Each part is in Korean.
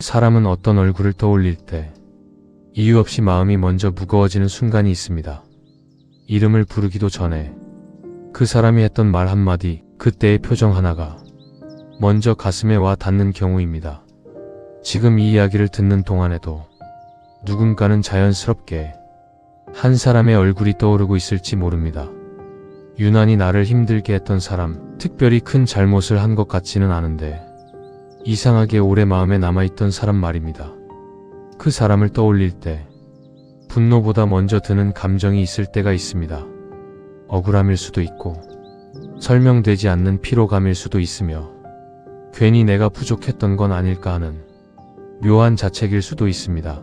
사람은 어떤 얼굴을 떠올릴 때 이유 없이 마음이 먼저 무거워지는 순간이 있습니다. 이름을 부르기도 전에 그 사람이 했던 말 한마디, 그때의 표정 하나가 먼저 가슴에 와 닿는 경우입니다. 지금 이 이야기를 듣는 동안에도 누군가는 자연스럽게 한 사람의 얼굴이 떠오르고 있을지 모릅니다. 유난히 나를 힘들게 했던 사람, 특별히 큰 잘못을 한 것 같지는 않은데 이상하게 오래 마음에 남아있던 사람 말입니다. 그 사람을 떠올릴 때 분노보다 먼저 드는 감정이 있을 때가 있습니다. 억울함일 수도 있고 설명되지 않는 피로감일 수도 있으며 괜히 내가 부족했던 건 아닐까 하는 묘한 자책일 수도 있습니다.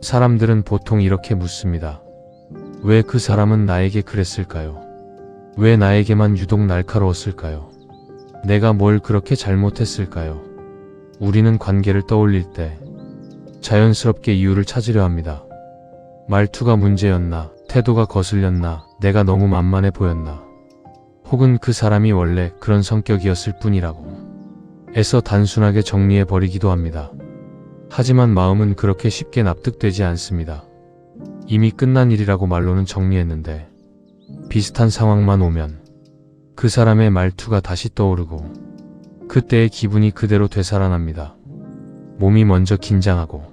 사람들은 보통 이렇게 묻습니다. 왜 그 사람은 나에게 그랬을까요? 왜 나에게만 유독 날카로웠을까요? 내가 뭘 그렇게 잘못했을까요? 우리는 관계를 떠올릴 때 자연스럽게 이유를 찾으려 합니다. 말투가 문제였나? 태도가 거슬렸나? 내가 너무 만만해 보였나? 혹은 그 사람이 원래 그런 성격이었을 뿐이라고 애써 단순하게 정리해 버리기도 합니다. 하지만 마음은 그렇게 쉽게 납득되지 않습니다. 이미 끝난 일이라고 말로는 정리했는데 비슷한 상황만 오면 그 사람의 말투가 다시 떠오르고 그때의 기분이 그대로 되살아납니다. 몸이 먼저 긴장하고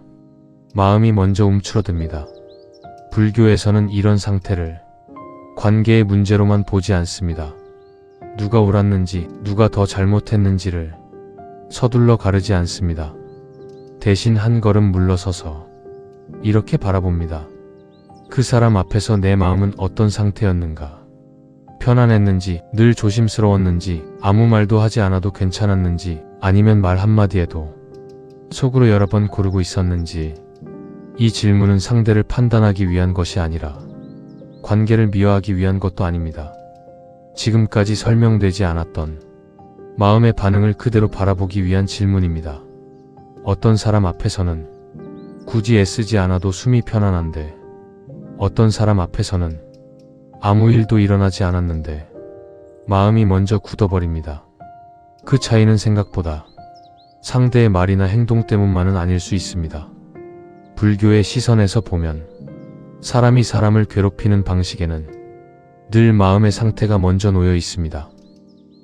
마음이 먼저 움츠러듭니다. 불교에서는 이런 상태를 관계의 문제로만 보지 않습니다. 누가 옳았는지, 누가 더 잘못했는지를 서둘러 가르지 않습니다. 대신 한 걸음 물러서서 이렇게 바라봅니다. 그 사람 앞에서 내 마음은 어떤 상태였는가? 편안했는지, 늘 조심스러웠는지, 아무 말도 하지 않아도 괜찮았는지, 아니면 말 한마디에도 속으로 여러 번 고르고 있었는지. 이 질문은 상대를 판단하기 위한 것이 아니라 관계를 미화하기 위한 것도 아닙니다. 지금까지 설명되지 않았던 마음의 반응을 그대로 바라보기 위한 질문입니다. 어떤 사람 앞에서는 굳이 애쓰지 않아도 숨이 편안한데 어떤 사람 앞에서는 아무 일도 일어나지 않았는데 마음이 먼저 굳어버립니다. 그 차이는 생각보다 상대의 말이나 행동 때문만은 아닐 수 있습니다. 불교의 시선에서 보면 사람이 사람을 괴롭히는 방식에는 늘 마음의 상태가 먼저 놓여 있습니다.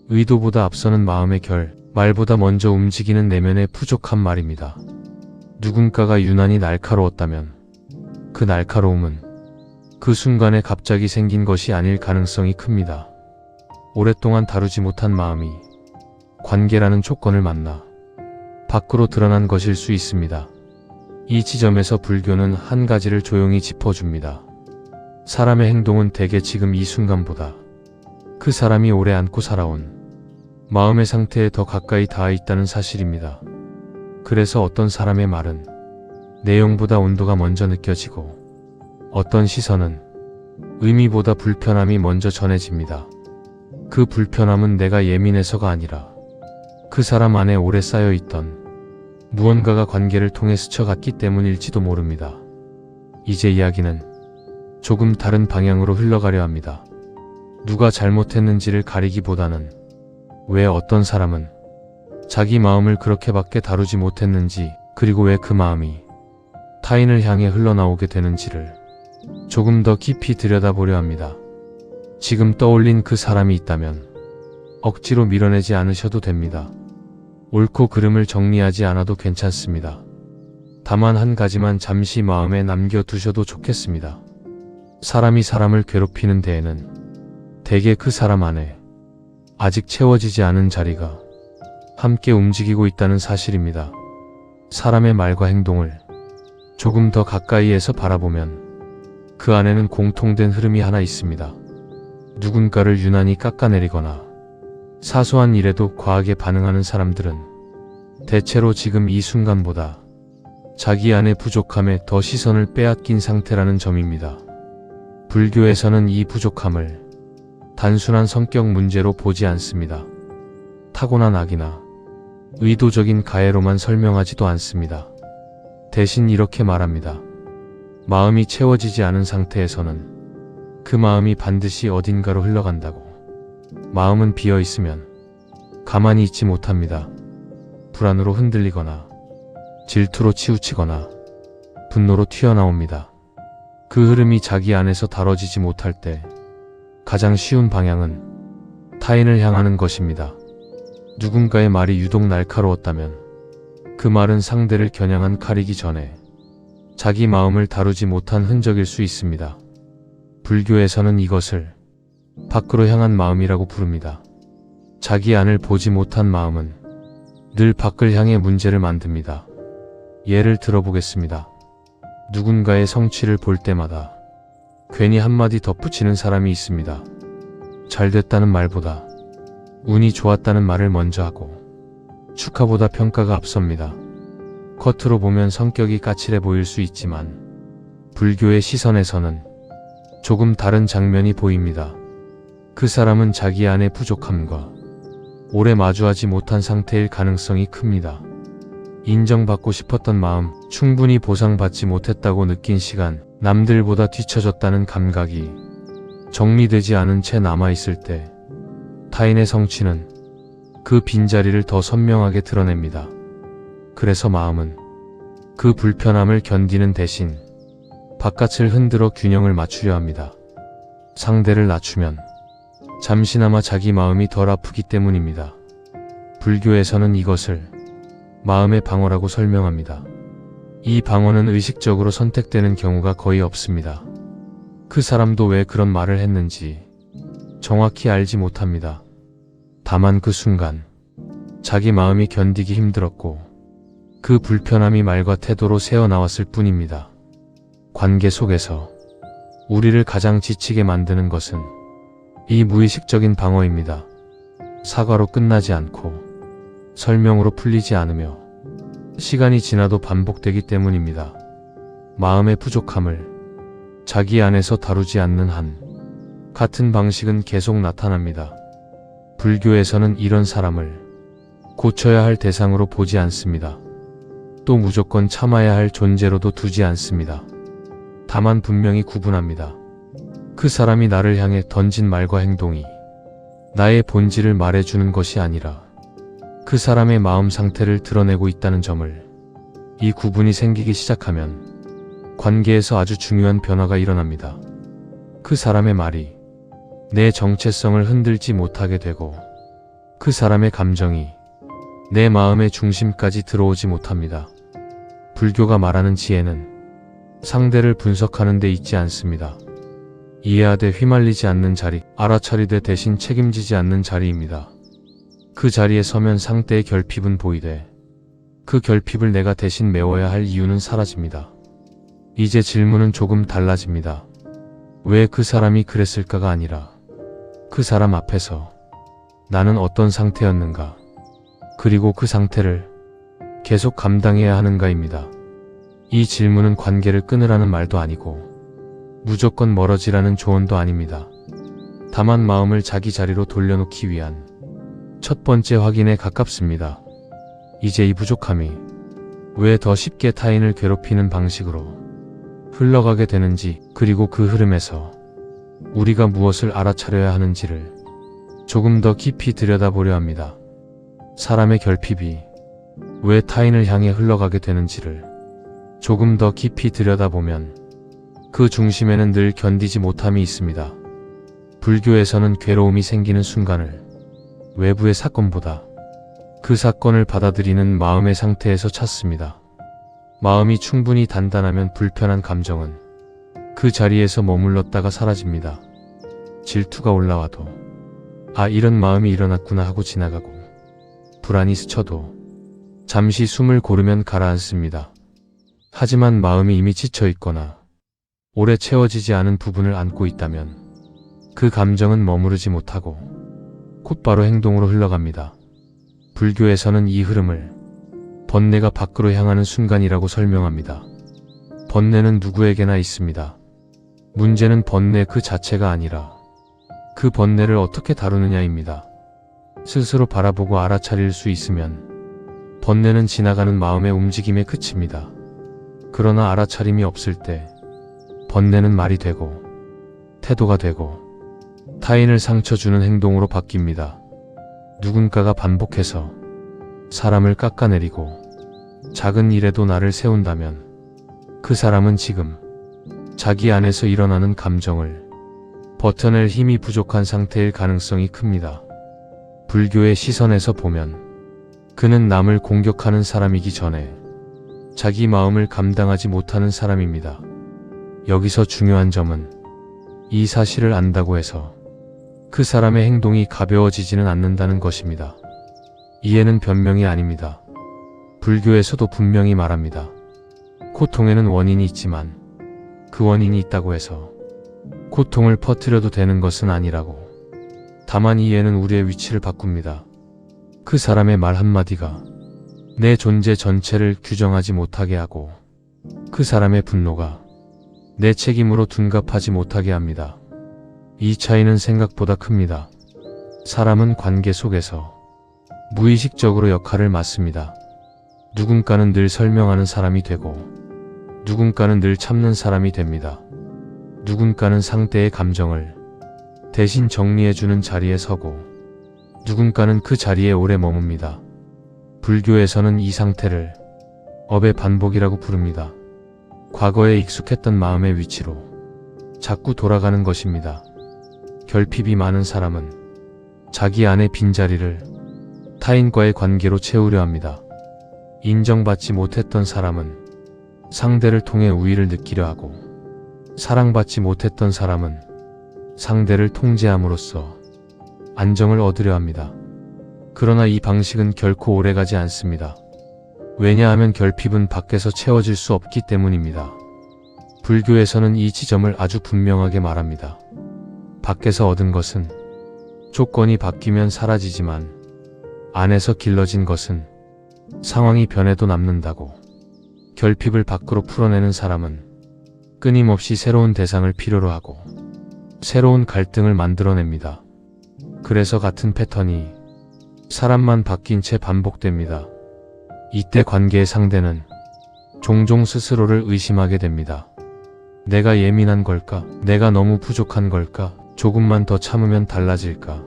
의도보다 앞서는 마음의 결, 말보다 먼저 움직이는 내면의 부족한 말입니다. 누군가가 유난히 날카로웠다면 그 날카로움은 그 순간에 갑자기 생긴 것이 아닐 가능성이 큽니다. 오랫동안 다루지 못한 마음이 관계라는 조건을 만나 밖으로 드러난 것일 수 있습니다. 이 지점에서 불교는 한 가지를 조용히 짚어줍니다. 사람의 행동은 대개 지금 이 순간보다 그 사람이 오래 안고 살아온 마음의 상태에 더 가까이 닿아 있다는 사실입니다. 그래서 어떤 사람의 말은 내용보다 온도가 먼저 느껴지고 어떤 시선은 의미보다 불편함이 먼저 전해집니다. 그 불편함은 내가 예민해서가 아니라 그 사람 안에 오래 쌓여있던 무언가가 관계를 통해 스쳐갔기 때문일지도 모릅니다. 이제 이야기는 조금 다른 방향으로 흘러가려 합니다. 누가 잘못했는지를 가리기보다는 왜 어떤 사람은 자기 마음을 그렇게밖에 다루지 못했는지, 그리고 왜 그 마음이 타인을 향해 흘러나오게 되는지를 조금 더 깊이 들여다보려 합니다. 지금 떠올린 그 사람이 있다면 억지로 밀어내지 않으셔도 됩니다. 옳고 그름을 정리하지 않아도 괜찮습니다. 다만 한 가지만 잠시 마음에 남겨두셔도 좋겠습니다. 사람이 사람을 괴롭히는 데에는 대개 그 사람 안에 아직 채워지지 않은 자리가 함께 움직이고 있다는 사실입니다. 사람의 말과 행동을 조금 더 가까이에서 바라보면 그 안에는 공통된 흐름이 하나 있습니다. 누군가를 유난히 깎아내리거나 사소한 일에도 과하게 반응하는 사람들은 대체로 지금 이 순간보다 자기 안의 부족함에 더 시선을 빼앗긴 상태라는 점입니다. 불교에서는 이 부족함을 단순한 성격 문제로 보지 않습니다. 타고난 악이나 의도적인 가해로만 설명하지도 않습니다. 대신 이렇게 말합니다. 마음이 채워지지 않은 상태에서는 그 마음이 반드시 어딘가로 흘러간다고. 마음은 비어 있으면 가만히 있지 못합니다. 불안으로 흔들리거나 질투로 치우치거나 분노로 튀어나옵니다. 그 흐름이 자기 안에서 다뤄지지 못할 때 가장 쉬운 방향은 타인을 향하는 것입니다. 누군가의 말이 유독 날카로웠다면 그 말은 상대를 겨냥한 칼이기 전에 자기 마음을 다루지 못한 흔적일 수 있습니다. 불교에서는 이것을 밖으로 향한 마음이라고 부릅니다. 자기 안을 보지 못한 마음은 늘 밖을 향해 문제를 만듭니다. 예를 들어보겠습니다. 누군가의 성취를 볼 때마다 괜히 한마디 덧붙이는 사람이 있습니다. 잘 됐다는 말보다 운이 좋았다는 말을 먼저 하고 축하보다 평가가 앞섭니다. 겉으로 보면 성격이 까칠해 보일 수 있지만 불교의 시선에서는 조금 다른 장면이 보입니다. 그 사람은 자기 안의 부족함과 오래 마주하지 못한 상태일 가능성이 큽니다. 인정받고 싶었던 마음, 충분히 보상받지 못했다고 느낀 시간, 남들보다 뒤처졌다는 감각이 정리되지 않은 채 남아있을 때 타인의 성취는 그 빈자리를 더 선명하게 드러냅니다. 그래서 마음은 그 불편함을 견디는 대신 바깥을 흔들어 균형을 맞추려 합니다. 상대를 낮추면 잠시나마 자기 마음이 덜 아프기 때문입니다. 불교에서는 이것을 마음의 방어라고 설명합니다. 이 방어는 의식적으로 선택되는 경우가 거의 없습니다. 그 사람도 왜 그런 말을 했는지 정확히 알지 못합니다. 다만 그 순간 자기 마음이 견디기 힘들었고 그 불편함이 말과 태도로 새어나왔을 뿐입니다. 관계 속에서 우리를 가장 지치게 만드는 것은 이 무의식적인 방어입니다. 사과로 끝나지 않고 설명으로 풀리지 않으며 시간이 지나도 반복되기 때문입니다. 마음의 부족함을 자기 안에서 다루지 않는 한 같은 방식은 계속 나타납니다. 불교에서는 이런 사람을 고쳐야 할 대상으로 보지 않습니다. 또 무조건 참아야 할 존재로도 두지 않습니다. 다만 분명히 구분합니다. 그 사람이 나를 향해 던진 말과 행동이 나의 본질을 말해주는 것이 아니라 그 사람의 마음 상태를 드러내고 있다는 점을, 이 구분이 생기기 시작하면 관계에서 아주 중요한 변화가 일어납니다. 그 사람의 말이 내 정체성을 흔들지 못하게 되고 그 사람의 감정이 내 마음의 중심까지 들어오지 못합니다. 불교가 말하는 지혜는 상대를 분석하는 데 있지 않습니다. 이해하되 휘말리지 않는 자리, 알아차리되 대신 책임지지 않는 자리입니다. 그 자리에 서면 상대의 결핍은 보이되 그 결핍을 내가 대신 메워야 할 이유는 사라집니다. 이제 질문은 조금 달라집니다. 왜 그 사람이 그랬을까가 아니라 그 사람 앞에서 나는 어떤 상태였는가, 그리고 그 상태를 계속 감당해야 하는가입니다. 이 질문은 관계를 끊으라는 말도 아니고 무조건 멀어지라는 조언도 아닙니다. 다만 마음을 자기 자리로 돌려놓기 위한 첫 번째 확인에 가깝습니다. 이제 이 부족함이 왜 더 쉽게 타인을 괴롭히는 방식으로 흘러가게 되는지, 그리고 그 흐름에서 우리가 무엇을 알아차려야 하는지를 조금 더 깊이 들여다보려 합니다. 사람의 결핍이 왜 타인을 향해 흘러가게 되는지를 조금 더 깊이 들여다보면 그 중심에는 늘 견디지 못함이 있습니다. 불교에서는 괴로움이 생기는 순간을 외부의 사건보다 그 사건을 받아들이는 마음의 상태에서 찾습니다. 마음이 충분히 단단하면 불편한 감정은 그 자리에서 머물렀다가 사라집니다. 질투가 올라와도 이런 마음이 일어났구나 하고 지나가고, 불안이 스쳐도 잠시 숨을 고르면 가라앉습니다. 하지만 마음이 이미 지쳐 있거나 오래 채워지지 않은 부분을 안고 있다면 그 감정은 머무르지 못하고 곧바로 행동으로 흘러갑니다. 불교에서는 이 흐름을 번뇌가 밖으로 향하는 순간이라고 설명합니다. 번뇌는 누구에게나 있습니다. 문제는 번뇌 그 자체가 아니라 그 번뇌를 어떻게 다루느냐입니다. 스스로 바라보고 알아차릴 수 있으면 번뇌는 지나가는 마음의 움직임에 그칩니다. 그러나 알아차림이 없을 때 번뇌는 말이 되고 태도가 되고 타인을 상처 주는 행동으로 바뀝니다. 누군가가 반복해서 사람을 깎아내리고 작은 일에도 나를 세운다면 그 사람은 지금 자기 안에서 일어나는 감정을 버텨낼 힘이 부족한 상태일 가능성이 큽니다. 불교의 시선에서 보면 그는 남을 공격하는 사람이기 전에 자기 마음을 감당하지 못하는 사람입니다. 여기서 중요한 점은 이 사실을 안다고 해서 그 사람의 행동이 가벼워지지는 않는다는 것입니다. 이해는 변명이 아닙니다. 불교에서도 분명히 말합니다. 고통에는 원인이 있지만 그 원인이 있다고 해서 고통을 퍼뜨려도 되는 것은 아니라고. 다만 이해는 우리의 위치를 바꿉니다. 그 사람의 말 한마디가 내 존재 전체를 규정하지 못하게 하고 그 사람의 분노가 내 책임으로 둔갑하지 못하게 합니다. 이 차이는 생각보다 큽니다. 사람은 관계 속에서 무의식적으로 역할을 맡습니다. 누군가는 늘 설명하는 사람이 되고 누군가는 늘 참는 사람이 됩니다. 누군가는 상대의 감정을 대신 정리해주는 자리에 서고 누군가는 그 자리에 오래 머뭅니다. 불교에서는 이 상태를 업의 반복이라고 부릅니다. 과거에 익숙했던 마음의 위치로 자꾸 돌아가는 것입니다. 결핍이 많은 사람은 자기 안의 빈자리를 타인과의 관계로 채우려 합니다. 인정받지 못했던 사람은 상대를 통해 우위를 느끼려 하고 사랑받지 못했던 사람은 상대를 통제함으로써 안정을 얻으려 합니다. 그러나 이 방식은 결코 오래가지 않습니다. 왜냐하면 결핍은 밖에서 채워질 수 없기 때문입니다. 불교에서는 이 지점을 아주 분명하게 말합니다. 밖에서 얻은 것은 조건이 바뀌면 사라지지만 안에서 길러진 것은 상황이 변해도 남는다고. 결핍을 밖으로 풀어내는 사람은 끊임없이 새로운 대상을 필요로 하고 새로운 갈등을 만들어냅니다. 그래서 같은 패턴이 사람만 바뀐 채 반복됩니다. 이때 관계의 상대는 종종 스스로를 의심하게 됩니다. 내가 예민한 걸까? 내가 너무 부족한 걸까? 조금만 더 참으면 달라질까?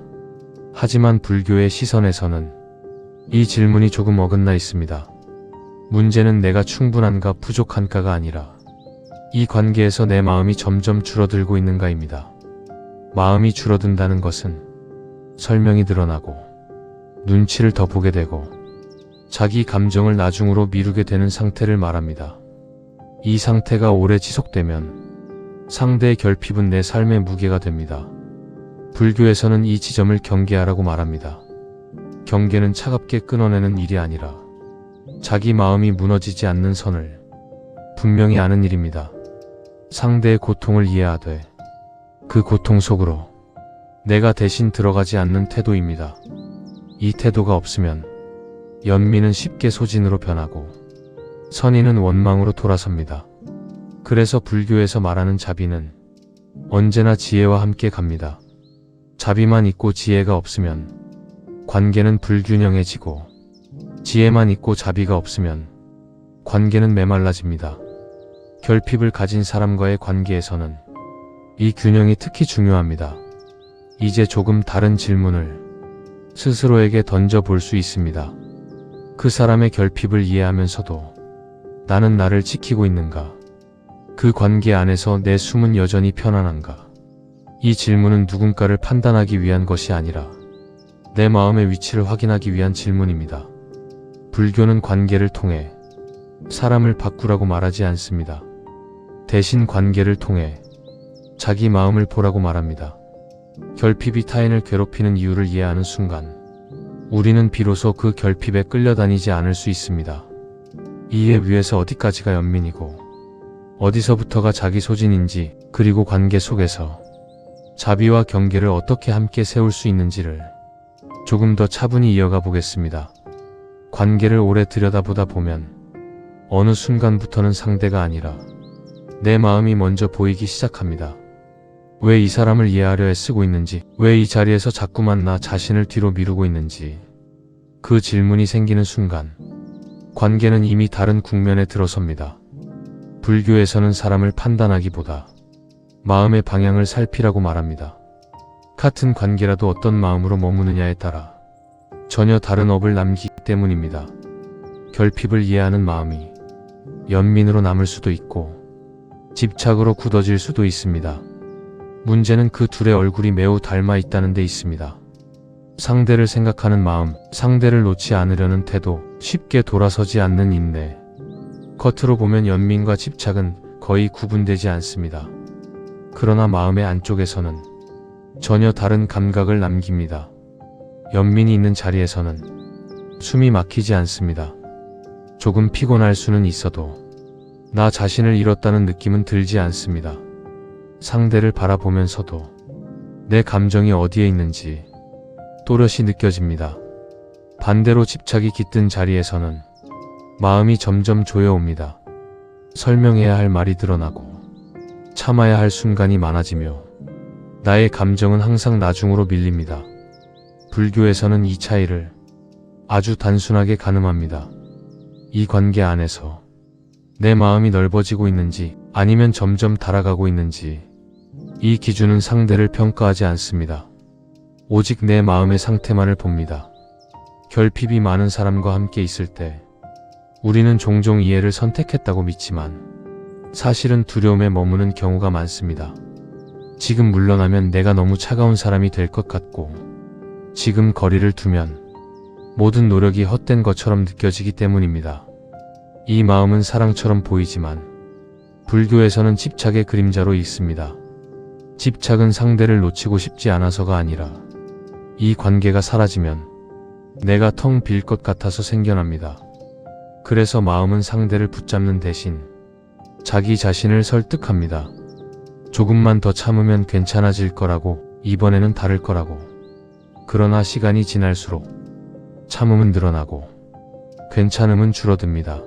하지만 불교의 시선에서는 이 질문이 조금 어긋나 있습니다. 문제는 내가 충분한가 부족한가가 아니라 이 관계에서 내 마음이 점점 줄어들고 있는가입니다. 마음이 줄어든다는 것은 설명이 늘어나고 눈치를 더 보게 되고 자기 감정을 나중으로 미루게 되는 상태를 말합니다. 이 상태가 오래 지속되면 상대의 결핍은 내 삶의 무게가 됩니다. 불교에서는 이 지점을 경계하라고 말합니다. 경계는 차갑게 끊어내는 일이 아니라 자기 마음이 무너지지 않는 선을 분명히 아는 일입니다. 상대의 고통을 이해하되 그 고통 속으로 내가 대신 들어가지 않는 태도입니다. 이 태도가 없으면 연민은 쉽게 소진으로 변하고 선의는 원망으로 돌아섭니다. 그래서 불교에서 말하는 자비는 언제나 지혜와 함께 갑니다. 자비만 있고 지혜가 없으면 관계는 불균형해지고 지혜만 있고 자비가 없으면 관계는 메말라집니다. 결핍을 가진 사람과의 관계에서는 이 균형이 특히 중요합니다. 이제 조금 다른 질문을 스스로에게 던져볼 수 있습니다. 그 사람의 결핍을 이해하면서도 나는 나를 지키고 있는가? 그 관계 안에서 내 숨은 여전히 편안한가? 이 질문은 누군가를 판단하기 위한 것이 아니라 내 마음의 위치를 확인하기 위한 질문입니다. 불교는 관계를 통해 사람을 바꾸라고 말하지 않습니다. 대신 관계를 통해 자기 마음을 보라고 말합니다. 결핍이 타인을 괴롭히는 이유를 이해하는 순간 우리는 비로소 그 결핍에 끌려다니지 않을 수 있습니다. 이해 위에서 어디까지가 연민이고 어디서부터가 자기 소진인지, 그리고 관계 속에서 자비와 경계를 어떻게 함께 세울 수 있는지를 조금 더 차분히 이어가 보겠습니다. 관계를 오래 들여다보다 보면 어느 순간부터는 상대가 아니라 내 마음이 먼저 보이기 시작합니다. 왜 이 사람을 이해하려 애쓰고 있는지, 왜 이 자리에서 자꾸만 나 자신을 뒤로 미루고 있는지, 그 질문이 생기는 순간 관계는 이미 다른 국면에 들어섭니다. 불교에서는 사람을 판단하기보다 마음의 방향을 살피라고 말합니다. 같은 관계라도 어떤 마음으로 머무느냐에 따라 전혀 다른 업을 남기기 때문입니다. 결핍을 이해하는 마음이 연민으로 남을 수도 있고 집착으로 굳어질 수도 있습니다. 문제는 그 둘의 얼굴이 매우 닮아 있다는 데 있습니다. 상대를 생각하는 마음, 상대를 놓지 않으려는 태도, 쉽게 돌아서지 않는 인내. 겉으로 보면 연민과 집착은 거의 구분되지 않습니다. 그러나 마음의 안쪽에서는 전혀 다른 감각을 남깁니다. 연민이 있는 자리에서는 숨이 막히지 않습니다. 조금 피곤할 수는 있어도 나 자신을 잃었다는 느낌은 들지 않습니다. 상대를 바라보면서도 내 감정이 어디에 있는지 또렷이 느껴집니다. 반대로 집착이 깃든 자리에서는 마음이 점점 조여옵니다. 설명해야 할 말이 드러나고 참아야 할 순간이 많아지며 나의 감정은 항상 나중으로 밀립니다. 불교에서는 이 차이를 아주 단순하게 가늠합니다. 이 관계 안에서 내 마음이 넓어지고 있는지 아니면 점점 닳아가고 있는지 이 기준은 상대를 평가하지 않습니다. 오직 내 마음의 상태만을 봅니다. 결핍이 많은 사람과 함께 있을 때 우리는 종종 이해를 선택했다고 믿지만 사실은 두려움에 머무는 경우가 많습니다. 지금 물러나면 내가 너무 차가운 사람이 될 것 같고 지금 거리를 두면 모든 노력이 헛된 것처럼 느껴지기 때문입니다. 이 마음은 사랑처럼 보이지만 불교에서는 집착의 그림자로 있습니다. 집착은 상대를 놓치고 싶지 않아서가 아니라 이 관계가 사라지면 내가 텅 빌 것 같아서 생겨납니다. 그래서 마음은 상대를 붙잡는 대신 자기 자신을 설득합니다. 조금만 더 참으면 괜찮아질 거라고, 이번에는 다를 거라고. 그러나 시간이 지날수록 참음은 늘어나고 괜찮음은 줄어듭니다.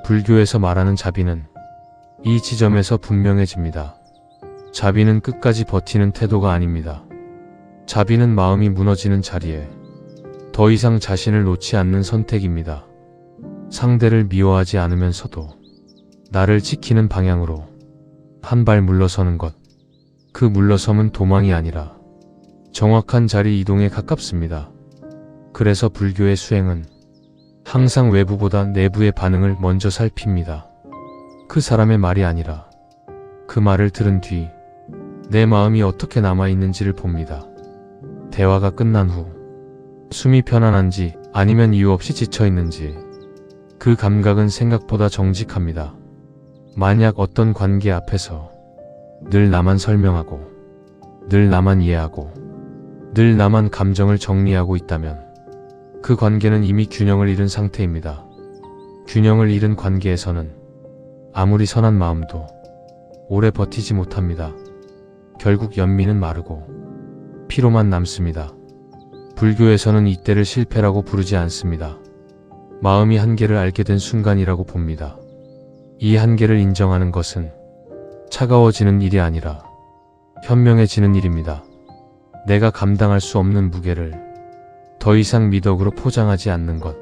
불교에서 말하는 자비는 이 지점에서 분명해집니다. 자비는 끝까지 버티는 태도가 아닙니다. 자비는 마음이 무너지는 자리에 더 이상 자신을 놓지 않는 선택입니다. 상대를 미워하지 않으면서도 나를 지키는 방향으로 한 발 물러서는 것. 그 물러섬은 도망이 아니라 정확한 자리 이동에 가깝습니다. 그래서 불교의 수행은 항상 외부보다 내부의 반응을 먼저 살핍니다. 그 사람의 말이 아니라 그 말을 들은 뒤 내 마음이 어떻게 남아있는지를 봅니다. 대화가 끝난 후 숨이 편안한지 아니면 이유 없이 지쳐있는지 그 감각은 생각보다 정직합니다. 만약 어떤 관계 앞에서 늘 나만 설명하고 늘 나만 이해하고 늘 나만 감정을 정리하고 있다면 그 관계는 이미 균형을 잃은 상태입니다. 균형을 잃은 관계에서는 아무리 선한 마음도 오래 버티지 못합니다. 결국 연민은 마르고 피로만 남습니다. 불교에서는 이때를 실패라고 부르지 않습니다. 마음이 한계를 알게 된 순간이라고 봅니다. 이 한계를 인정하는 것은 차가워지는 일이 아니라 현명해지는 일입니다. 내가 감당할 수 없는 무게를 더 이상 미덕으로 포장하지 않는 것.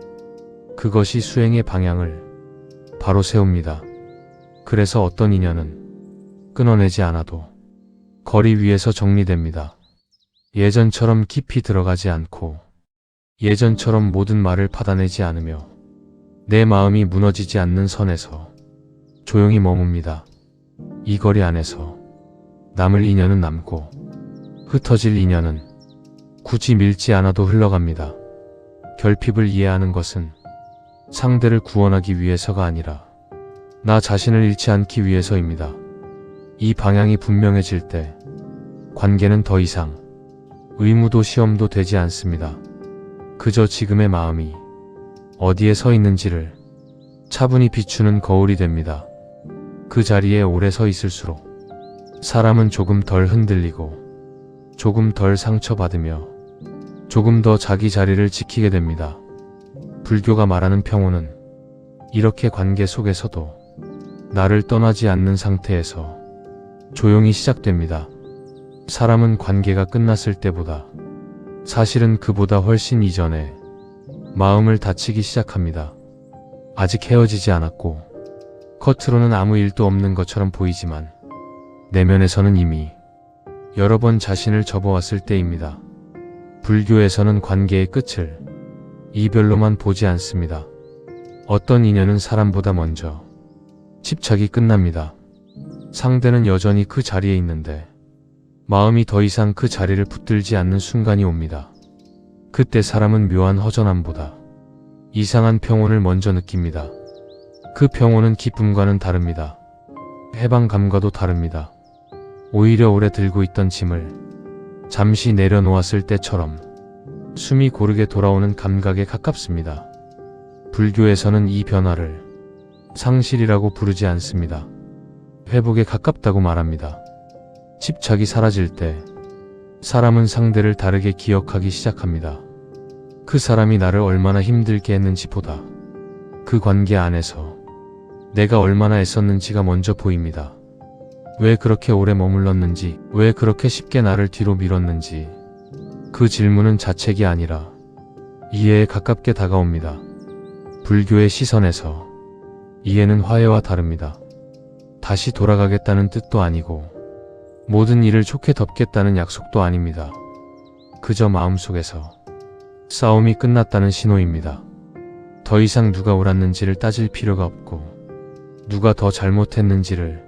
그것이 수행의 방향을 바로 세웁니다. 그래서 어떤 인연은 끊어내지 않아도 거리 위에서 정리됩니다. 예전처럼 깊이 들어가지 않고 예전처럼 모든 말을 받아내지 않으며 내 마음이 무너지지 않는 선에서 조용히 머뭅니다. 이 거리 안에서 남을 인연은 남고 흩어질 인연은 굳이 밀지 않아도 흘러갑니다. 결핍을 이해하는 것은 상대를 구원하기 위해서가 아니라 나 자신을 잃지 않기 위해서입니다. 이 방향이 분명해질 때 관계는 더 이상 의무도 시험도 되지 않습니다. 그저 지금의 마음이 어디에 서 있는지를 차분히 비추는 거울이 됩니다. 그 자리에 오래 서 있을수록 사람은 조금 덜 흔들리고 조금 덜 상처받으며 조금 더 자기 자리를 지키게 됩니다. 불교가 말하는 평온은 이렇게 관계 속에서도 나를 떠나지 않는 상태에서 조용히 시작됩니다. 사람은 관계가 끝났을 때보다 사실은 그보다 훨씬 이전에 마음을 다치기 시작합니다. 아직 헤어지지 않았고 겉으로는 아무 일도 없는 것처럼 보이지만 내면에서는 이미 여러 번 자신을 접어왔을 때입니다. 불교에서는 관계의 끝을 이별로만 보지 않습니다. 어떤 인연은 사람보다 먼저 집착이 끝납니다. 상대는 여전히 그 자리에 있는데 마음이 더 이상 그 자리를 붙들지 않는 순간이 옵니다. 그때 사람은 묘한 허전함보다 이상한 평온을 먼저 느낍니다. 그 평온은 기쁨과는 다릅니다. 해방감과도 다릅니다. 오히려 오래 들고 있던 짐을 잠시 내려놓았을 때처럼 숨이 고르게 돌아오는 감각에 가깝습니다. 불교에서는 이 변화를 상실이라고 부르지 않습니다. 회복에 가깝다고 말합니다. 집착이 사라질 때 사람은 상대를 다르게 기억하기 시작합니다. 그 사람이 나를 얼마나 힘들게 했는지 보다 그 관계 안에서 내가 얼마나 애썼는지가 먼저 보입니다. 왜 그렇게 오래 머물렀는지, 왜 그렇게 쉽게 나를 뒤로 밀었는지 그 질문은 자책이 아니라 이해에 가깝게 다가옵니다. 불교의 시선에서 이해는 화해와 다릅니다. 다시 돌아가겠다는 뜻도 아니고 모든 일을 좋게 덮겠다는 약속도 아닙니다. 그저 마음속에서 싸움이 끝났다는 신호입니다. 더 이상 누가 옳았는지를 따질 필요가 없고 누가 더 잘못했는지를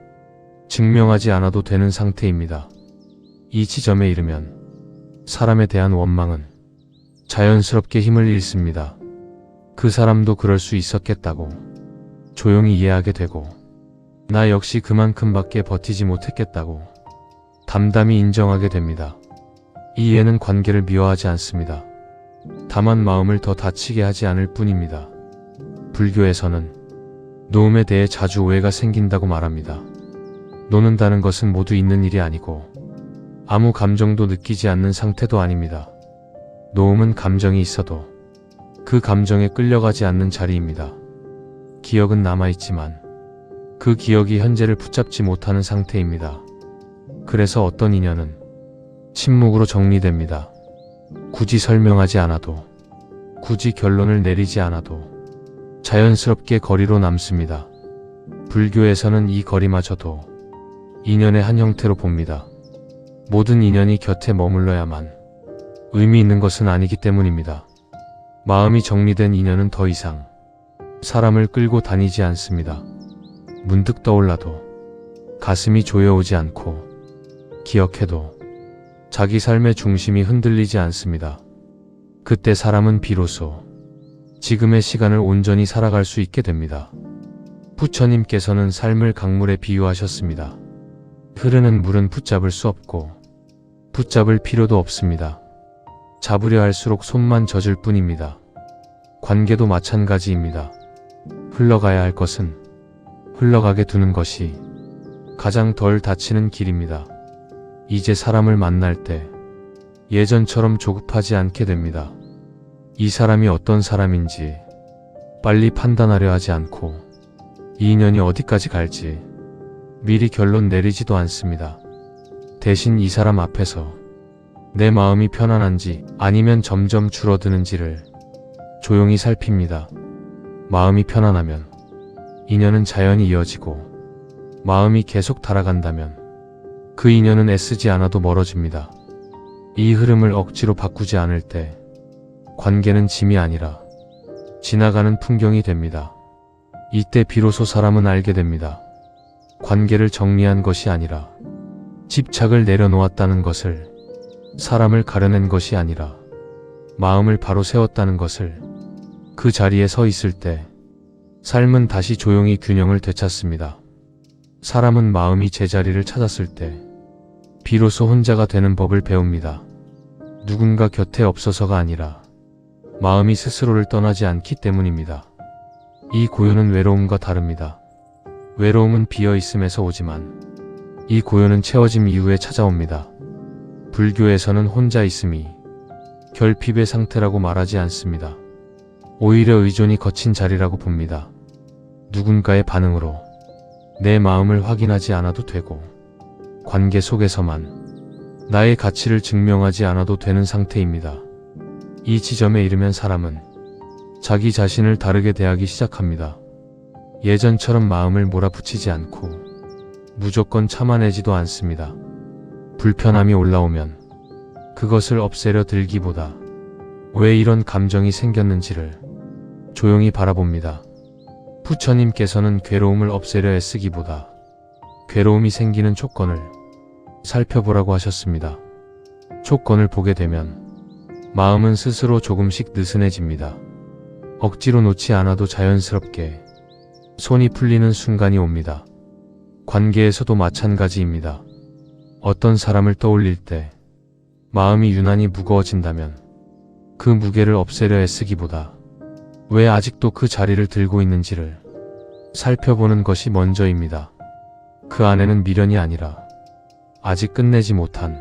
증명하지 않아도 되는 상태입니다. 이 지점에 이르면 사람에 대한 원망은 자연스럽게 힘을 잃습니다. 그 사람도 그럴 수 있었겠다고 조용히 이해하게 되고 나 역시 그만큼밖에 버티지 못했겠다고 담담히 인정하게 됩니다. 이 이해는 관계를 미워하지 않습니다. 다만 마음을 더 다치게 하지 않을 뿐입니다. 불교에서는 노음에 대해 자주 오해가 생긴다고 말합니다. 노는다는 것은 모두 있는 일이 아니고 아무 감정도 느끼지 않는 상태도 아닙니다. 노음은 감정이 있어도 그 감정에 끌려가지 않는 자리입니다. 기억은 남아있지만 그 기억이 현재를 붙잡지 못하는 상태입니다. 그래서 어떤 인연은 침묵으로 정리됩니다. 굳이 설명하지 않아도, 굳이 결론을 내리지 않아도 자연스럽게 거리로 남습니다. 불교에서는 이 거리마저도 인연의 한 형태로 봅니다. 모든 인연이 곁에 머물러야만 의미 있는 것은 아니기 때문입니다. 마음이 정리된 인연은 더 이상 사람을 끌고 다니지 않습니다. 문득 떠올라도 가슴이 조여오지 않고 기억해도 자기 삶의 중심이 흔들리지 않습니다. 그때 사람은 비로소 지금의 시간을 온전히 살아갈 수 있게 됩니다. 부처님께서는 삶을 강물에 비유하셨습니다. 흐르는 물은 붙잡을 수 없고 붙잡을 필요도 없습니다. 잡으려 할수록 손만 젖을 뿐입니다. 관계도 마찬가지입니다. 흘러가야 할 것은 흘러가게 두는 것이 가장 덜 다치는 길입니다. 이제 사람을 만날 때 예전처럼 조급하지 않게 됩니다. 이 사람이 어떤 사람인지 빨리 판단하려 하지 않고 이 인연이 어디까지 갈지 미리 결론 내리지도 않습니다. 대신 이 사람 앞에서 내 마음이 편안한지 아니면 점점 줄어드는지를 조용히 살핍니다. 마음이 편안하면 인연은 자연히 이어지고 마음이 계속 달아간다면 그 인연은 애쓰지 않아도 멀어집니다. 이 흐름을 억지로 바꾸지 않을 때 관계는 짐이 아니라 지나가는 풍경이 됩니다. 이때 비로소 사람은 알게 됩니다. 관계를 정리한 것이 아니라 집착을 내려놓았다는 것을, 사람을 가려낸 것이 아니라 마음을 바로 세웠다는 것을. 그 자리에 서 있을 때 삶은 다시 조용히 균형을 되찾습니다. 사람은 마음이 제자리를 찾았을 때 비로소 혼자가 되는 법을 배웁니다. 누군가 곁에 없어서가 아니라 마음이 스스로를 떠나지 않기 때문입니다. 이 고요는 외로움과 다릅니다. 외로움은 비어있음에서 오지만 이 고요는 채워짐 이후에 찾아옵니다. 불교에서는 혼자 있음이 결핍의 상태라고 말하지 않습니다. 오히려 의존이 거친 자리라고 봅니다. 누군가의 반응으로 내 마음을 확인하지 않아도 되고 관계 속에서만 나의 가치를 증명하지 않아도 되는 상태입니다. 이 지점에 이르면 사람은 자기 자신을 다르게 대하기 시작합니다. 예전처럼 마음을 몰아붙이지 않고 무조건 참아내지도 않습니다. 불편함이 올라오면 그것을 없애려 들기보다 왜 이런 감정이 생겼는지를 조용히 바라봅니다. 부처님께서는 괴로움을 없애려 애쓰기보다 괴로움이 생기는 조건을 살펴보라고 하셨습니다. 조건을 보게 되면 마음은 스스로 조금씩 느슨해집니다. 억지로 놓지 않아도 자연스럽게 손이 풀리는 순간이 옵니다. 관계에서도 마찬가지입니다. 어떤 사람을 떠올릴 때 마음이 유난히 무거워진다면 그 무게를 없애려 애쓰기보다 왜 아직도 그 자리를 들고 있는지를 살펴보는 것이 먼저입니다. 그 안에는 미련이 아니라 아직 끝내지 못한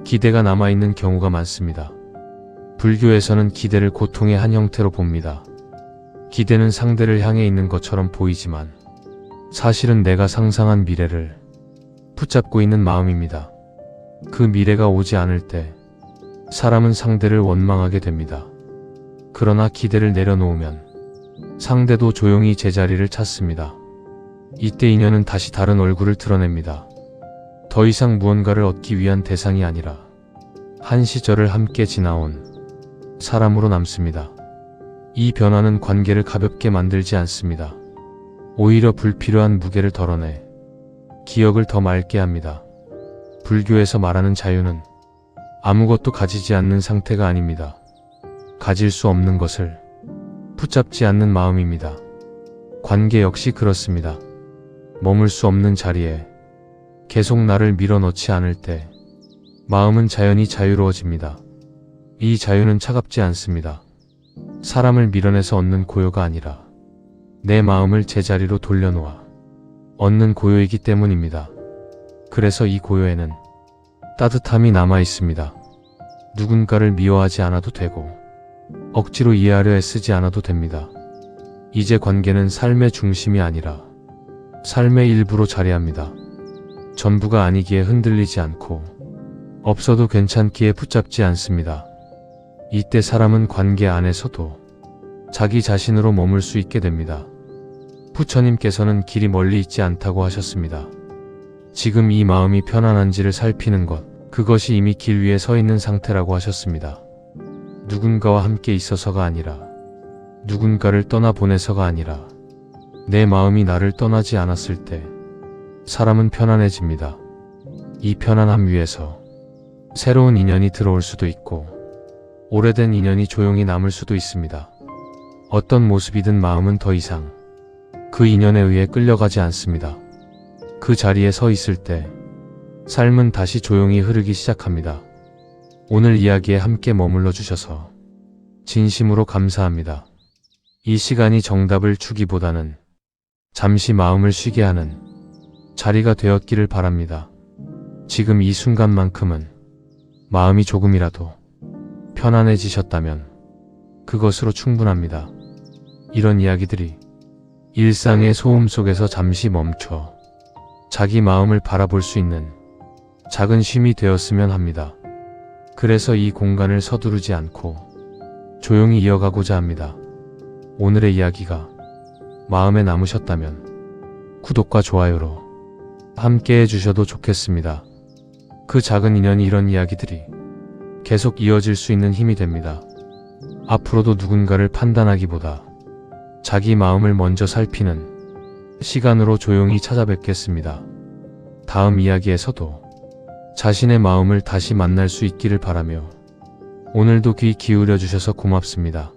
기대가 남아있는 경우가 많습니다. 불교에서는 기대를 고통의 한 형태로 봅니다. 기대는 상대를 향해 있는 것처럼 보이지만 사실은 내가 상상한 미래를 붙잡고 있는 마음입니다. 그 미래가 오지 않을 때 사람은 상대를 원망하게 됩니다. 그러나 기대를 내려놓으면 상대도 조용히 제자리를 찾습니다. 이때 인연은 다시 다른 얼굴을 드러냅니다. 더 이상 무언가를 얻기 위한 대상이 아니라 한 시절을 함께 지나온 사람으로 남습니다. 이 변화는 관계를 가볍게 만들지 않습니다. 오히려 불필요한 무게를 덜어내 기억을 더 맑게 합니다. 불교에서 말하는 자유는 아무것도 가지지 않는 상태가 아닙니다. 가질 수 없는 것을 붙잡지 않는 마음입니다. 관계 역시 그렇습니다. 머물 수 없는 자리에 계속 나를 밀어넣지 않을 때 마음은 자연히 자유로워집니다. 이 자유는 차갑지 않습니다. 사람을 밀어내서 얻는 고요가 아니라 내 마음을 제자리로 돌려놓아 얻는 고요이기 때문입니다. 그래서 이 고요에는 따뜻함이 남아 있습니다. 누군가를 미워하지 않아도 되고 억지로 이해하려 애쓰지 않아도 됩니다. 이제 관계는 삶의 중심이 아니라 삶의 일부로 자리합니다. 전부가 아니기에 흔들리지 않고 없어도 괜찮기에 붙잡지 않습니다. 이때 사람은 관계 안에서도 자기 자신으로 머물 수 있게 됩니다. 부처님께서는 길이 멀리 있지 않다고 하셨습니다. 지금 이 마음이 편안한지를 살피는 것, 그것이 이미 길 위에 서 있는 상태라고 하셨습니다. 누군가와 함께 있어서가 아니라 누군가를 떠나보내서가 아니라 내 마음이 나를 떠나지 않았을 때 사람은 편안해집니다. 이 편안함 위에서 새로운 인연이 들어올 수도 있고 오래된 인연이 조용히 남을 수도 있습니다. 어떤 모습이든 마음은 더 이상 그 인연에 의해 끌려가지 않습니다. 그 자리에 서 있을 때 삶은 다시 조용히 흐르기 시작합니다. 오늘 이야기에 함께 머물러 주셔서 진심으로 감사합니다. 이 시간이 정답을 주기보다는 잠시 마음을 쉬게 하는 자리가 되었기를 바랍니다. 지금 이 순간만큼은 마음이 조금이라도 편안해지셨다면 그것으로 충분합니다. 이런 이야기들이 일상의 소음 속에서 잠시 멈춰 자기 마음을 바라볼 수 있는 작은 쉼이 되었으면 합니다. 그래서 이 공간을 서두르지 않고 조용히 이어가고자 합니다. 오늘의 이야기가 마음에 남으셨다면 구독과 좋아요로 함께 해주셔도 좋겠습니다. 그 작은 인연이 이런 이야기들이 계속 이어질 수 있는 힘이 됩니다. 앞으로도 누군가를 판단하기보다 자기 마음을 먼저 살피는 시간으로 조용히 찾아뵙겠습니다. 다음 이야기에서도 자신의 마음을 다시 만날 수 있기를 바라며 오늘도 귀 기울여 주셔서 고맙습니다.